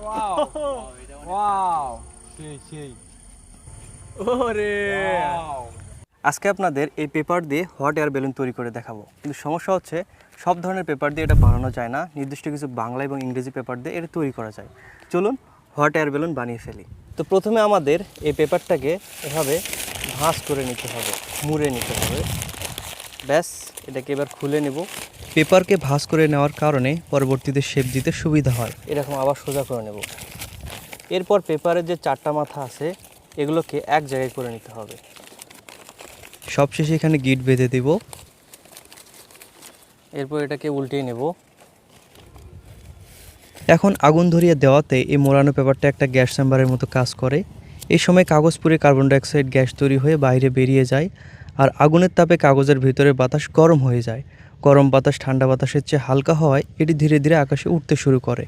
Wow wow সেই সেই ওরে আজকে আপনাদের এই পেপার দিয়ে হট এয়ার বেলুন তৈরি করে দেখাবো। কিন্তু সমস্যা হচ্ছে সব ধরনের পেপার দিয়ে এটা বানানো যায় না, নির্দিষ্ট কিছু বাংলা এবং ইংরেজি পেপার দিয়ে এটা তৈরি করা যায়। চলুন হট এয়ার বেলুন বানিয়ে ফেলি। তো প্রথমে আমাদের এই পেপারটাকে এভাবে ভাঁজ করে নিতে হবে, মুড়ে নিতে হবে। ব্যাস, এটাকে এবার খুলে নেব। পেপারকে ভাঁজ করে নেওয়ার কারণে পরবর্তীতে শেপ দিতে সুবিধা হয়। এরকম আবার সোজা করে নেব। এরপর পেপারের যে চারটা মাথা আছে এগুলোকে এক জায়গায় করে নিতে হবে। সবশেষে এখানে গিট বেঁধে দেব। এরপর এটাকে উল্টিয়ে নেব। এখন আগুন ধরিয়ে দেওয়াতে এই মোড়ানো পেপারটা একটা গ্যাস চেম্বারের মতো কাজ করে। এই সময় কাগজ পুড়ে কার্বন ডাইঅক্সাইড গ্যাস তৈরি হয়ে বাইরে বেরিয়ে যায়, আর আগুনের তাপে কাগজের ভিতরে বাতাস গরম হয়ে যায়। গরম বাতাস ঠান্ডা বাতাসের চেয়ে হালকা হওয়ায় এটি ধীরে ধীরে আকাশে উঠতে শুরু করে।